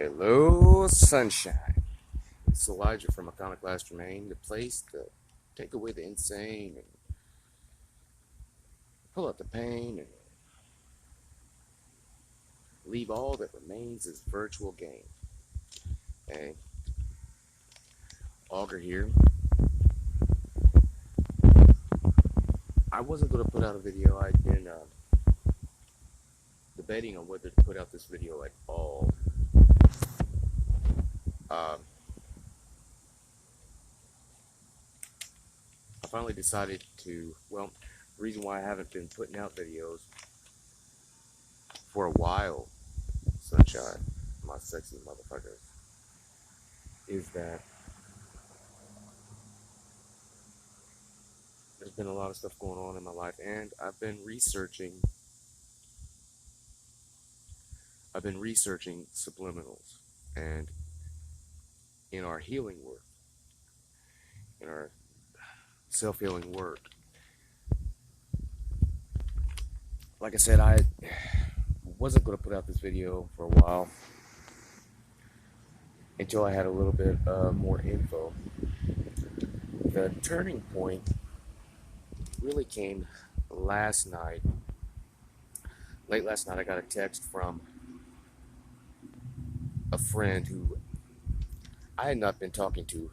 Hello, sunshine. It's Elijah from Iconoclast Remain, the place to take away the insane and pull out the pain and leave all that remains as virtual game. Hey, Augur here. I wasn't going to put out a video. I'd been debating on whether to put out this video at all. I finally decided to, well, the reason why I haven't been putting out videos for a while, sunshine, my sexy motherfucker, is that there's been a lot of stuff going on in my life, and I've been researching subliminals, and in our healing work, in our self-healing work. Like I said, I wasn't going to put out this video for a while until I had a little bit more info. The turning point really came last night. Late last night, I got a text from a friend who I had not been talking to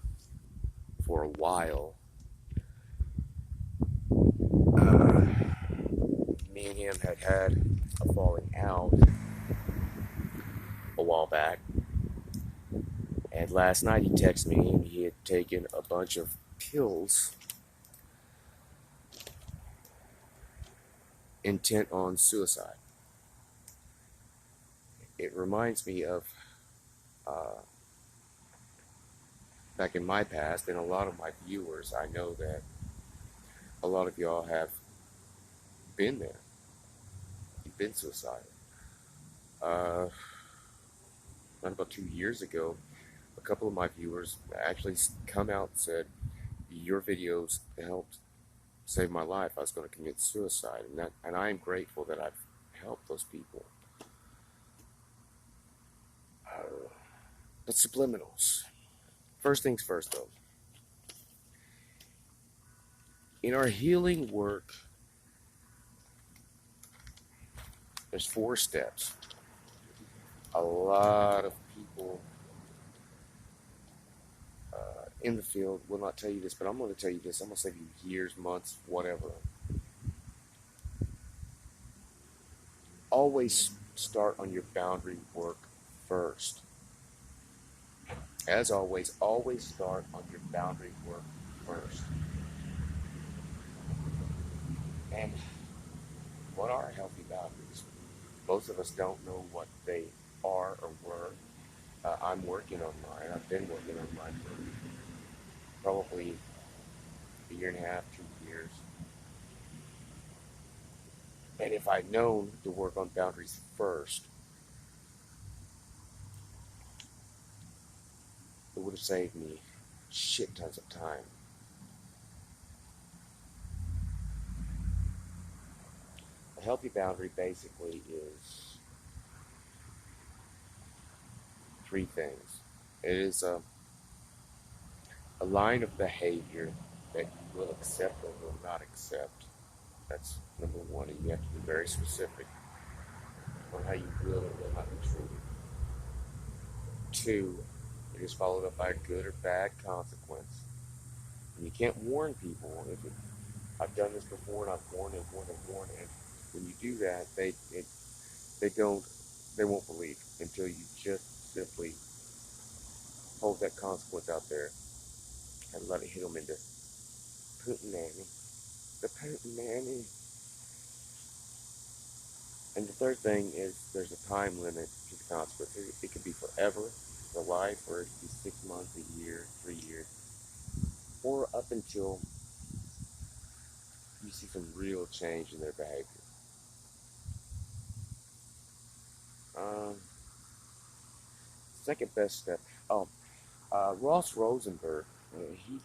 for a while. Me and him had a falling out a while back, and last night he texted me and he had taken a bunch of pills intent on suicide. It reminds me of back in my past, and a lot of my viewers, I know that a lot of y'all have been there. You've been suicidal. Not about 2 years ago, a couple of my viewers actually come out and said, your videos helped save my life. I was going to commit suicide, and I am grateful that I've helped those people. But subliminals. First things first, though. In our healing work, there's 4 steps. A lot of people in the field will not tell you this, but I'm going to tell you this. I'm going to save you years, months, whatever. Always start on your boundary work first. As always start on your boundary work first. And what are healthy boundaries? Most of us don't know what they are or were. I'm working on mine. I've been working on mine for probably a year and a half, 2 years. And if I'd known to work on boundaries first, it would have saved me shit tons of time. A healthy boundary basically is 3 things. It is a line of behavior that you will accept or will not accept. That's number 1, and you have to be very specific on how you will or will not be treated. 2, it is followed up by a good or bad consequence. And you can't warn people. I've done this before, and I've warned, and when you do that, they won't believe until you just simply hold that consequence out there and let it hit them into Putin-nanny. The Putin-nanny. And the third thing is there's a time limit to the consequence. It could be forever, for life, or it could be 6 months, a year, 3 years, or up until you see some real change in their behavior. Second best step. Ross Rosenberg, he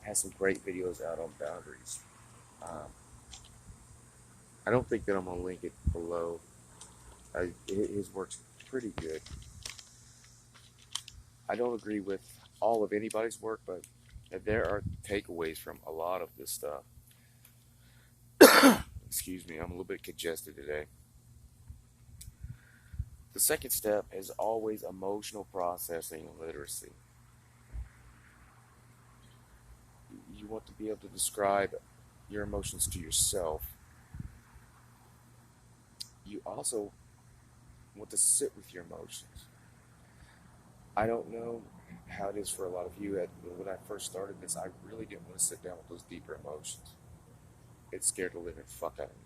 has some great videos out on boundaries. I don't think that I'm going to link it below. His work's pretty good. I don't agree with all of anybody's work, but there are takeaways from a lot of this stuff. Excuse me, I'm a little bit congested today. The second step is always emotional processing literacy. You want to be able to describe your emotions to yourself. You also want to sit with your emotions. I don't know how it is for a lot of you. When I first started this, I really didn't want to sit down with those deeper emotions. It scared the living fuck out of me.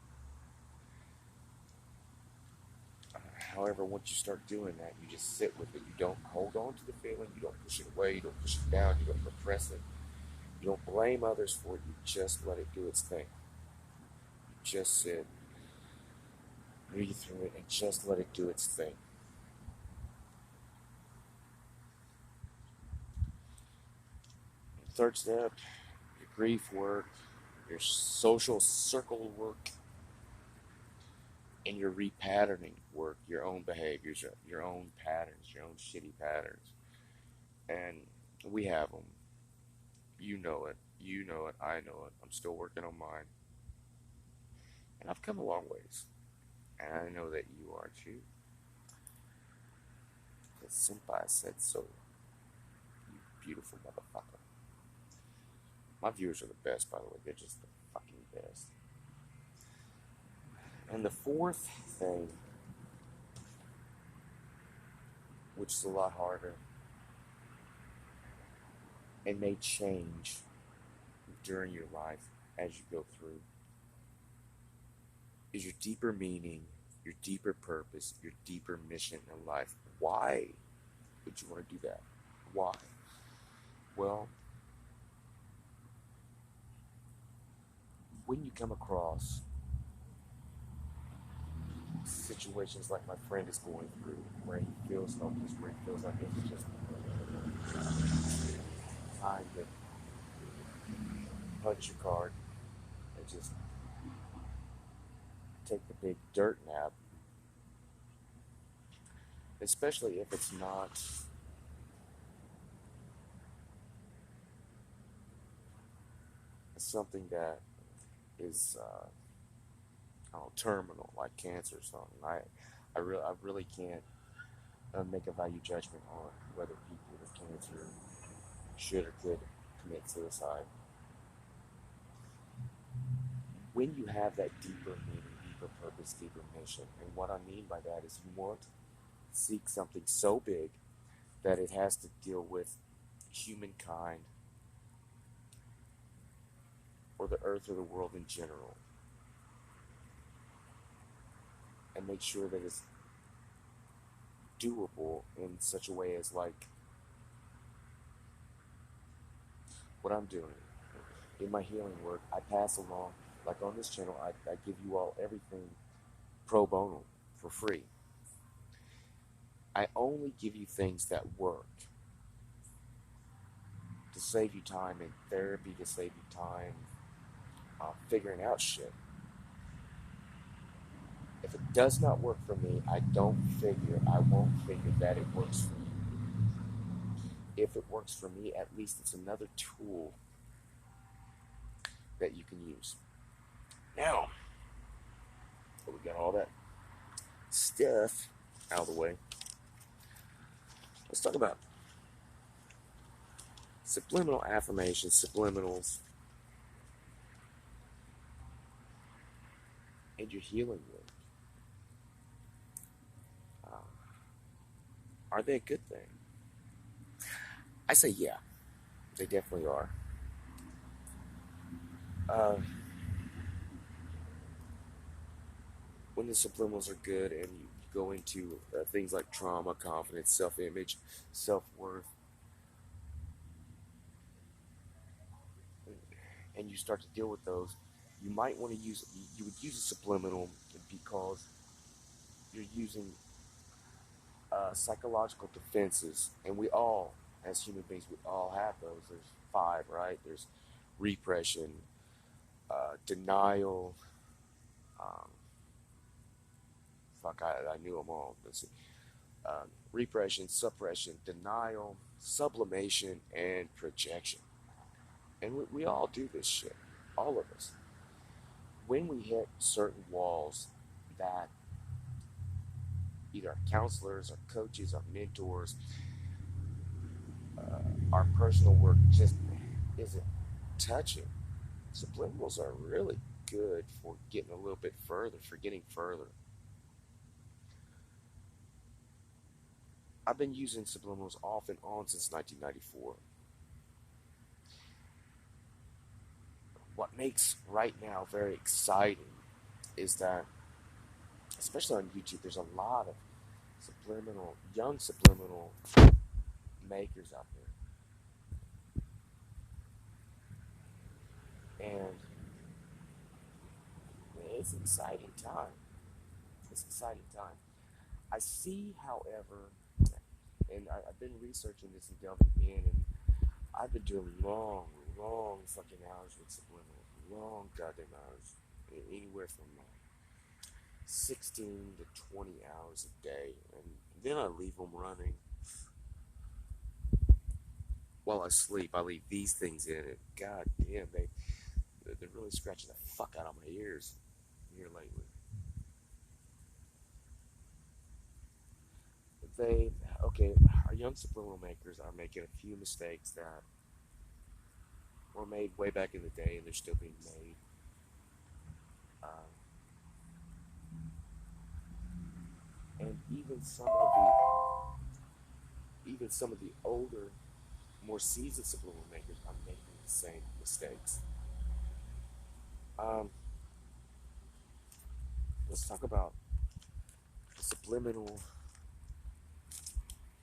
However, once you start doing that, you just sit with it. You don't hold on to the feeling. You don't push it away. You don't push it down. You don't repress it. You don't blame others for it. You just let it do its thing. You just sit, breathe through it, and just let it do its thing. Third step, your grief work, your social circle work, and your repatterning work, your own behaviors, your own patterns, your own shitty patterns. And we have them. You know it. You know it. I know it. I'm still working on mine. And I've come a long ways. And I know that you are too. Because Senpai said so. You beautiful motherfucker. My viewers are the best, by the way. They're just the fucking best. And the fourth thing, which is a lot harder and may change during your life as you go through, is your deeper meaning, your deeper purpose, your deeper mission in life. Why would you want to do that? Why? Well, when you come across situations like my friend is going through, where he feels hopeless, where he feels like it's just time to punch your card and just take the big dirt nap, especially if it's not something that is I don't know, terminal, like cancer or something. I really can't make a value judgment on whether people with cancer should or could commit suicide. When you have that deeper meaning, deeper purpose, deeper mission, and what I mean by that is you want to seek something so big that it has to deal with humankind or the earth or the world in general, and make sure that it's doable in such a way as like what I'm doing in my healing work. I pass along, like on this channel, I give you all everything pro bono for free. I only give you things that work to save you time in therapy, to save you time figuring out shit. If it does not work for me, I won't figure that it works for you. If it works for me, at least it's another tool that you can use. Now, we got all that stuff out of the way. Let's talk about subliminal affirmations, subliminals, and your healing work. Are they a good thing? I say yeah, they definitely are. Uh, when the subliminals are good and you go into things like trauma, confidence, self-image, self-worth, and you start to deal with those, you might want to you would use a subliminal because you're using psychological defenses, and we all, as human beings, we all have those. There's five, right? There's repression, denial. Um, fuck, I knew them all. Let's see. repression, suppression, denial, sublimation, and projection. And we all do this shit, all of us. When we hit certain walls that either our counselors, our coaches, our mentors, our personal work just isn't touching, subliminals are really good for getting a little bit further, for getting further. I've been using subliminals off and on since 1994. What makes right now very exciting is that, especially on YouTube, there's a lot of young subliminal makers out there. And it's an exciting time. It's an exciting time. I see, however, and I've been researching this and delving in, and I've been doing long fucking hours with subliminals, long goddamn hours, anywhere from 16 to 20 hours a day, and then I leave them running. While I sleep, I leave these things in, and god damn, they're really scratching the fuck out of my ears here lately. They, okay, our young subliminal makers are making a few mistakes that were made way back in the day, and they're still being made. Um, and even some of the older, more seasoned subliminal makers are making the same mistakes. Um, let's talk about the subliminal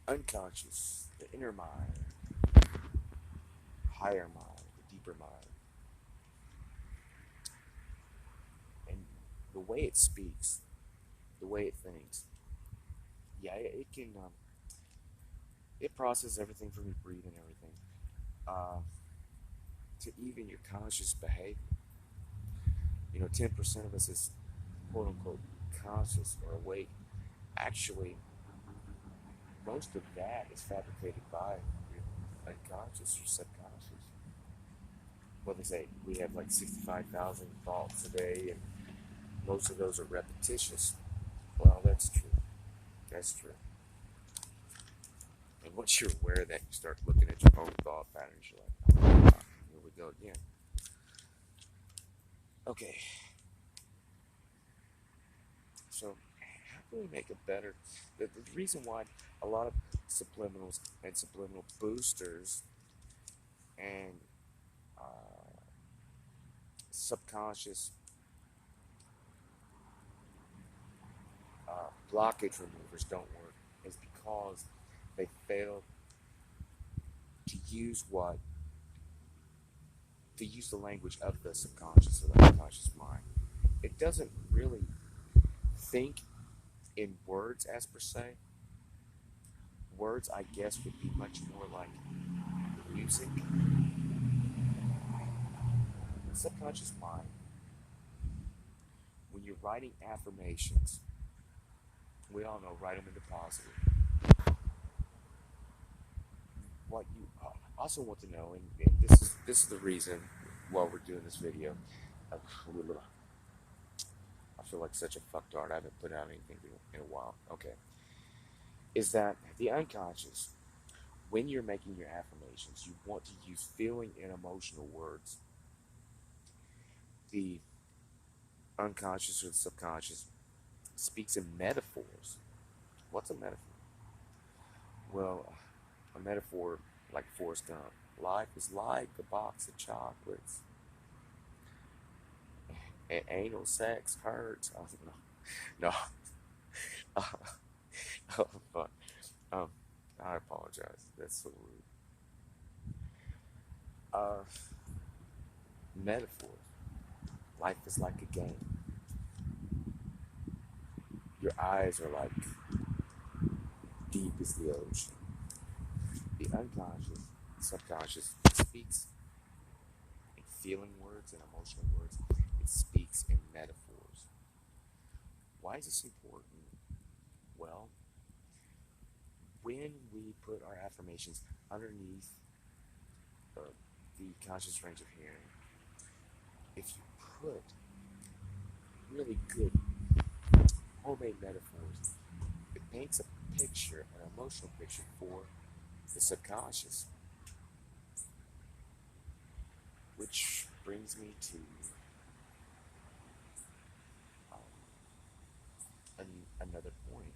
unconscious, the inner mind, higher mind, the deeper mind, and the way it speaks, the way it thinks. Yeah, it can it processes everything from your breathing, everything, uh, to even your conscious behavior. 10% of us is quote unquote conscious or awake. Actually, most of that is fabricated by your unconscious or subconscious. Well, they say we have like 65,000 thoughts a day, and most of those are repetitious. Well, that's true. That's true. And once you're aware of that, you start looking at your own thought patterns. You're like, oh my God, here we go again. Okay, so how can we make it better? The reason why a lot of subliminals and subliminal boosters and uh, subconscious blockage removers don't work is because they fail to use the language of the subconscious or the unconscious mind. It doesn't really think in words as per se. Words, I guess, would be much more like music. The subconscious mind, when you're writing affirmations, we all know write them into positive. What you also want to know, and this is the reason why we're doing this video. I feel like such a fucktard. I haven't put out anything in a while. Okay, is that the unconscious? When you're making your affirmations, you want to use feeling and emotional words. The unconscious or the subconscious speaks in metaphors. What's a metaphor? Well, a metaphor like Forrest Gump. Life is like a box of chocolates. And anal sex hurts. I don't know. No. Oh, fuck. Um, I apologize. That's so rude. Uh, metaphors. Life is like a game. Your eyes are like deep as the ocean. The unconscious, subconscious speaks in feeling words and emotional words. It speaks in metaphors. Why is this important? Well, when we put our affirmations underneath the conscious range of hearing, if you put really good homemade metaphors, it paints a picture, an emotional picture for the subconscious. Which brings me to another point.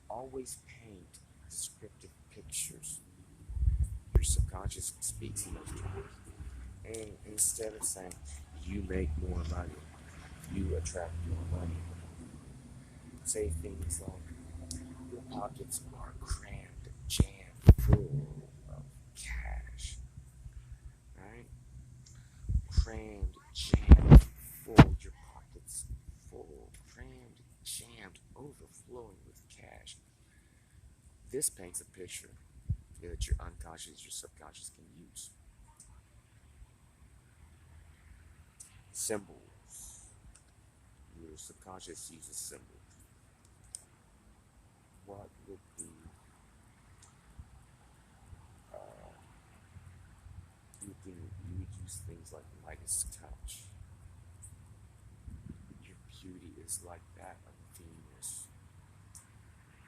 Always paint descriptive pictures. Your subconscious speaks in those terms. And instead of saying, you make more money, you attract more money, say things like, your pockets are crammed, jammed full of cash. Right? Crammed, jammed, full, your pockets full, crammed, jammed, overflowing with cash. This paints a picture that your unconscious, your subconscious can use. Symbols. Your subconscious uses symbols. What would be, uh, you would use things like Midas touch. Your beauty is like that of Venus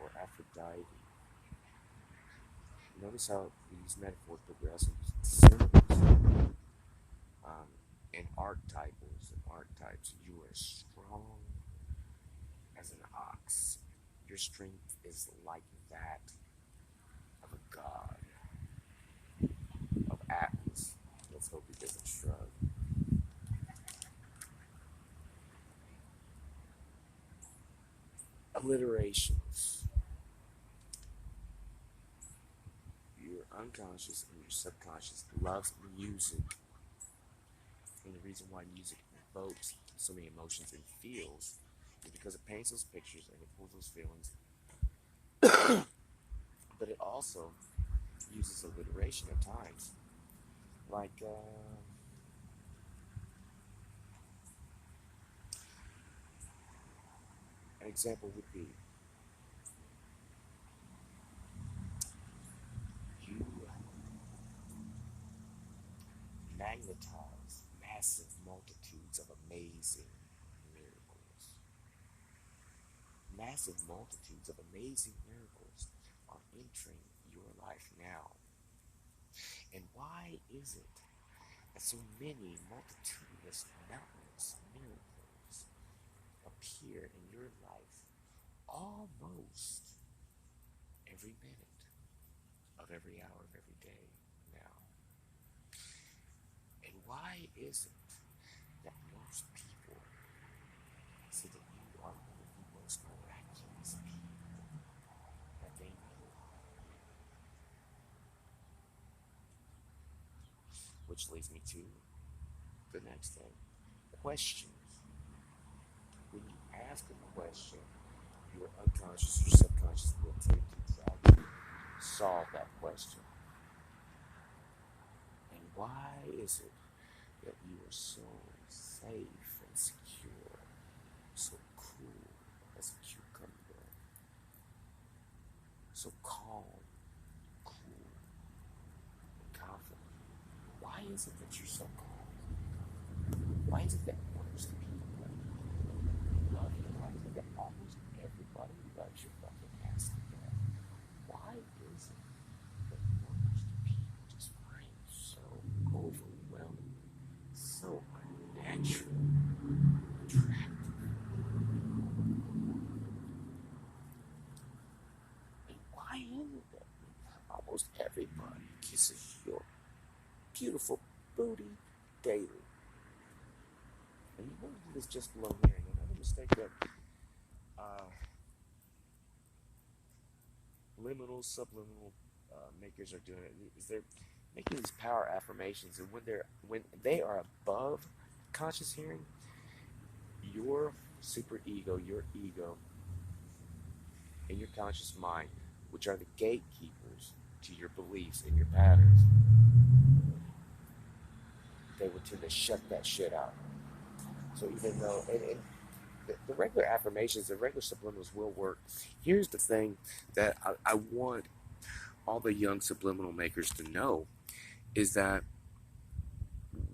or Aphrodite. Notice how these metaphors progress into symbols. In archetypes, you are strong as an ox. Your strength is like that of a god, of Atlas. Let's hope he doesn't shrug. Alliterations. Your unconscious and your subconscious loves music. And the reason why music evokes so many emotions and feels is because it paints those pictures and it pulls those feelings. But it also uses alliteration at times. Like, an example would be, you magnetize massive multitudes of amazing miracles. Massive multitudes of amazing miracles are entering your life now. And why is it that so many multitudinous mountainous miracles appear in your life almost every minute of every hour of every day now? And why is it that most people say that you are one of the most miraculous people that they know? Which leads me to the next thing. Questions. When you ask a question, your unconscious or subconscious will attempt to try to solve that question. And why is it that you are so safe and secure, so cool as a cucumber, so calm, cool, and confident? Why is it that you're so calm? Why is it that most people love you? Why is it that almost everybody loves your fucking ass to death? Why is it that most people just find you so overwhelming, so unnatural, attractive? And why is it that almost everybody kisses your beautiful booty daily? And you want to do this just below here. And another mistake that subliminal makers are doing is they're making these power affirmations, and when they are above conscious hearing, your super ego, and your conscious mind, which are the gatekeepers to your beliefs and your patterns, they would tend to shut that shit out. So even though, and the regular affirmations, the regular subliminals will work. Here's the thing that I want all the young subliminal makers to know is that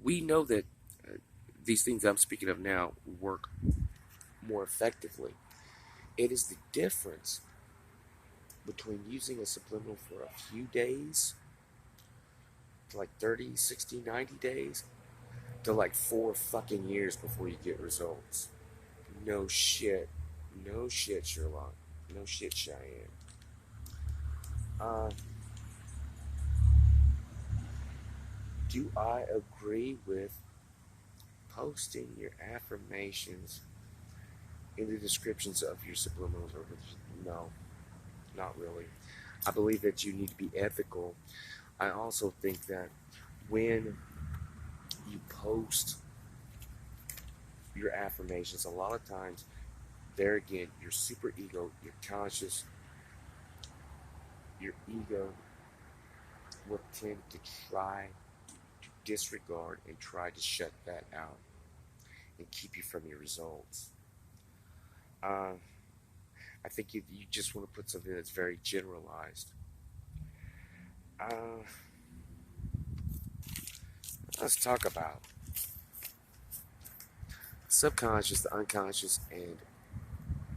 we know that these things I'm speaking of now work more effectively. It is the difference between using a subliminal for a few days to like 30, 60, 90 days to like 4 fucking years before you get results. No shit. No shit, Sherlock. No shit, Cheyenne. Uh, do I agree with posting your affirmations in the descriptions of your subliminals? No, not really. I believe that you need to be ethical. I also think that when you post your affirmations, a lot of times, there again, your super ego, your conscious, your ego will tend to try to disregard and try to shut that out and keep you from your results. Uh, I think you just want to put something that's very generalized. Uh, let's talk about subconscious, the unconscious, and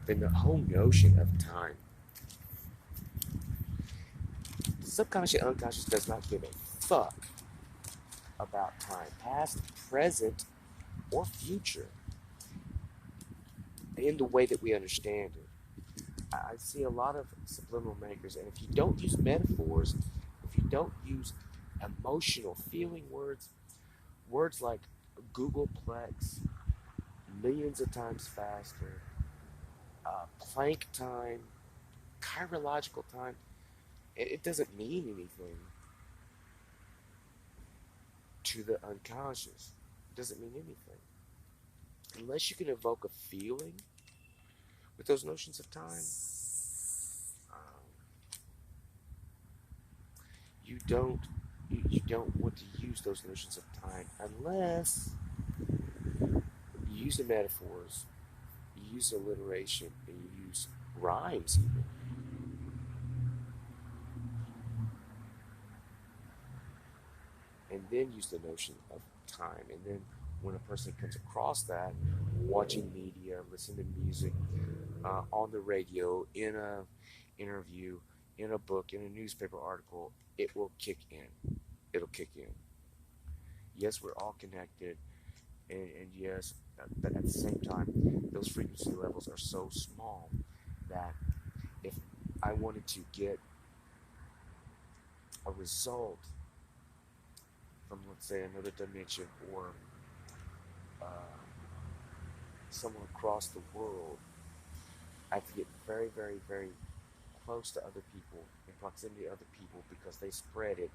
then the whole notion of time. The subconscious and unconscious does not give a fuck about time, past, present, or future, in the way that we understand it. I see a lot of subliminal makers, and if you don't use metaphors, if you don't use emotional, feeling words, words like Googleplex, millions of times faster, Planck time, chirological time, it doesn't mean anything to the unconscious. It doesn't mean anything. Unless you can evoke a feeling with those notions of time, um, you don't want to use those notions of time unless you use the metaphors, you use alliteration, and you use rhymes even. And then use the notion of time. And then when a person comes across that, watching media, listening to music, on the radio, in a interview, in a book, in a newspaper article, it will kick in. It'll kick in. Yes, we're all connected, and yes, but at the same time, those frequency levels are so small that if I wanted to get a result from, let's say, another dimension or uh, someone across the world, I have to get very, very, very close to other people, in proximity to other people, because they spread it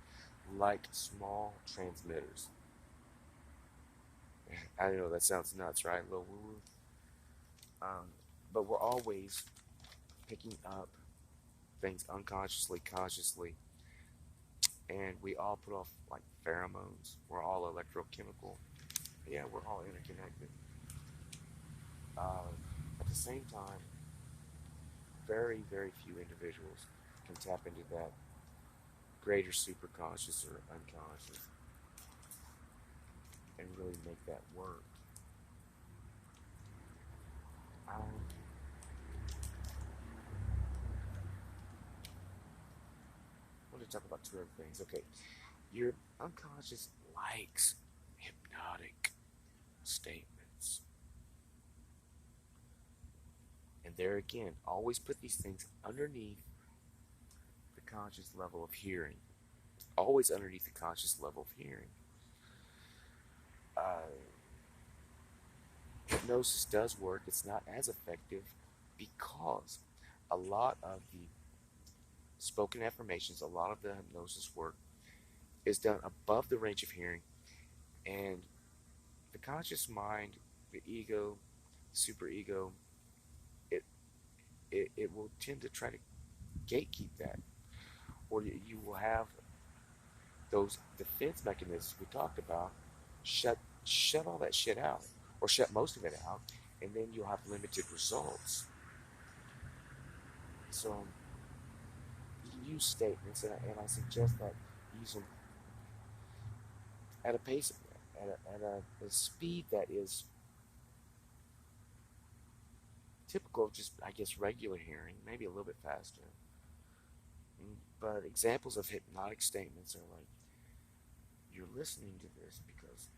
like small transmitters. I know that sounds nuts, right? A little woo woo. But we're always picking up things unconsciously, consciously, and we all put off like pheromones. We're all electrochemical. Yeah, we're all interconnected. Uh, at the same time, very, very few individuals can tap into that greater superconscious or unconscious and really make that work. Um, I want to talk about two other things. Okay, your unconscious likes hypnotic statements. And there again, always put these things underneath the conscious level of hearing. Always underneath the conscious level of hearing. Uh, Hypnosis does work. It's not as effective because a lot of the spoken affirmations, a lot of the hypnosis work is done above the range of hearing, and the conscious mind, the ego, super ego, it it will tend to try to gatekeep that, or you will have those defense mechanisms we talked about shut all that shit out, or shut most of it out, and then you'll have limited results. So use statements, and I suggest that you use them at a pace, at a speed that is typical of just, I guess, regular hearing, maybe a little bit faster. But examples of hypnotic statements are like, you're listening to this because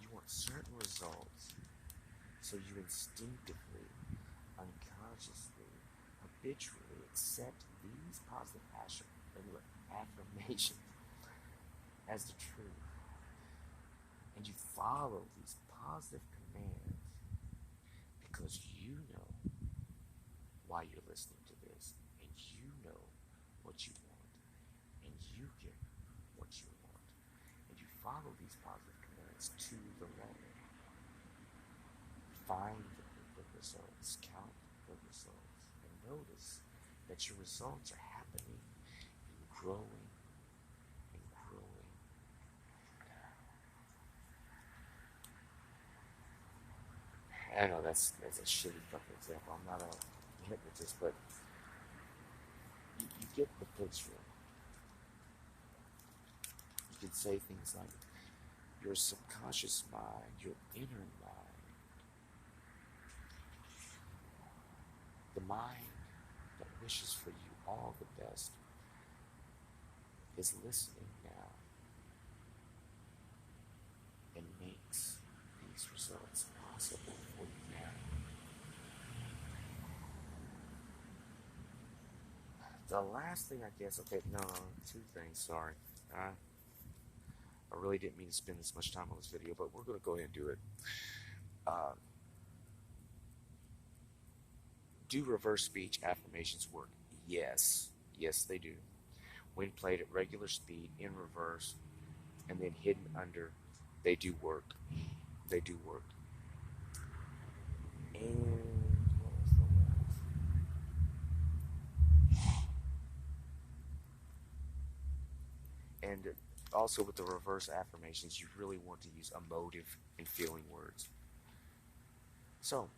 you want certain results, so you instinctively, unconsciously, habitually accept these positive affirmations as the truth. And you follow these positive commands because you know why you're listening to this, and you know what you want, and you get what you want, and you follow these positive commands to the letter. Find the results, count the results, and notice that your results are happening and growing and growing. I know that's a shitty fucking example. I'm not a hypnotist, but you get the picture. You can say things like, your subconscious mind, your inner mind, the mind that wishes for you all the best, is listening now and makes these results possible for you now. The last thing, I guess, okay, no, two things, sorry. I really didn't mean to spend this much time on this video, but we're going to go ahead and do it. Do reverse speech affirmations work? Yes. Yes, they do. When played at regular speed, in reverse, and then hidden under, they do work. They do work. And what was the last? And also with the reverse affirmations, you really want to use emotive and feeling words. So,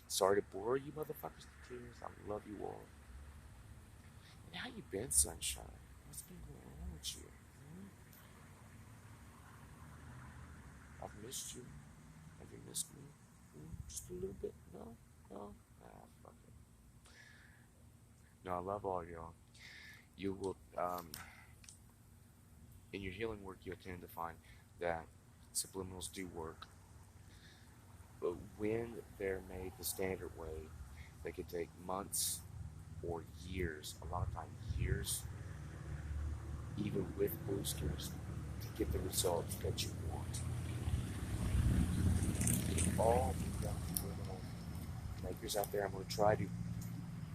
sorry to bore you motherfuckers to tears. I love you all. And how you been, sunshine? What's been going on with you? I've missed you. Have you missed me? Just a little bit? No? Fuck it. No, I love all y'all. You will, in your healing work, you'll tend to find that subliminals do work. But when they're made the standard way, they could take months or years, a lot of times years, even with boosters, to get the results that you want. All the young subliminal makers out there, I'm going to try to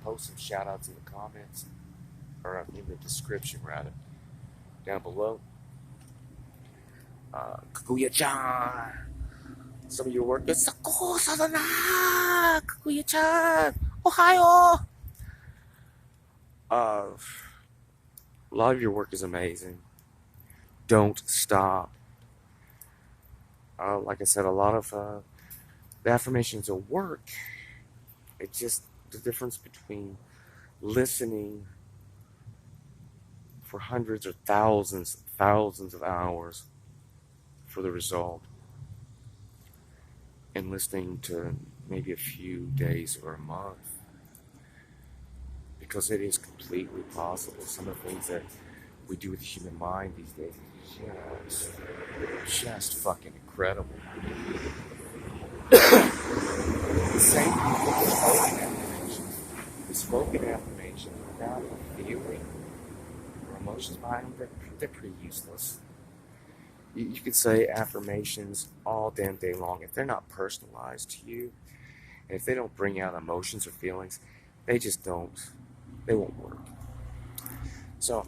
post some shout outs in the comments, or in the description rather, down below. Kaguya-chan! Some of your work is Sako Sadana! Kaguya-chan! Ohayo! A lot of your work is amazing. Don't stop. Like I said, a lot of the affirmations will work. It's just the difference between listening for hundreds or thousands of hours for the result, and listening to maybe a few days or a month, because it is completely possible. Some of the things that we do with the human mind these days is just fucking incredible. The same thing with the spoken affirmations. The spoken affirmations, without a feeling or emotions behind them, they're pretty useless. You could say affirmations all damn day long. If they're not personalized to you, and if they don't bring out emotions or feelings, they just don't. They won't work. So,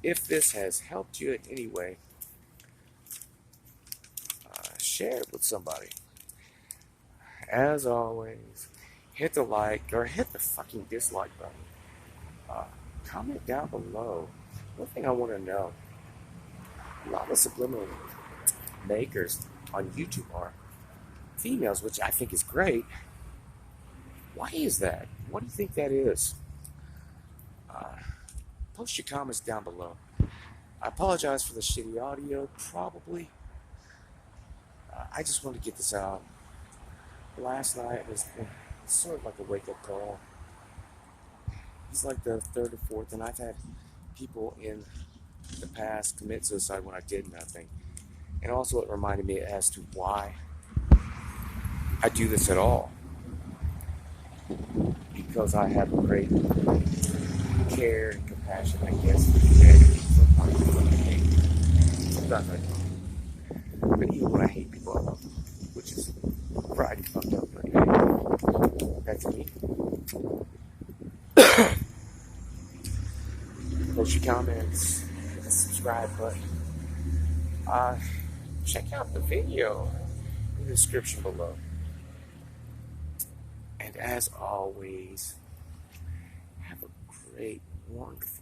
if this has helped you in any way, share it with somebody. As always, hit the like or hit the fucking dislike button. Comment down below. One thing I want to know. A lot of subliminal makers on YouTube are females, which I think is great. Why is that? What do you think that is? Post your comments down below. I apologize for the shitty audio, probably. I just wanted to get this out. Last night was sort of like a wake-up call. It's like the third or fourth, and I've had people in the past commit suicide when I did nothing. And also it reminded me as to why I do this at all. Because I have a great care and compassion, I guess, for humanity. Sometimes I don't. But even when I hate people, I love them, which is pretty fucked up, but hey, that's me. Post your comments, hit the subscribe button. Check out the video in the description below. And as always, have a great, wonderful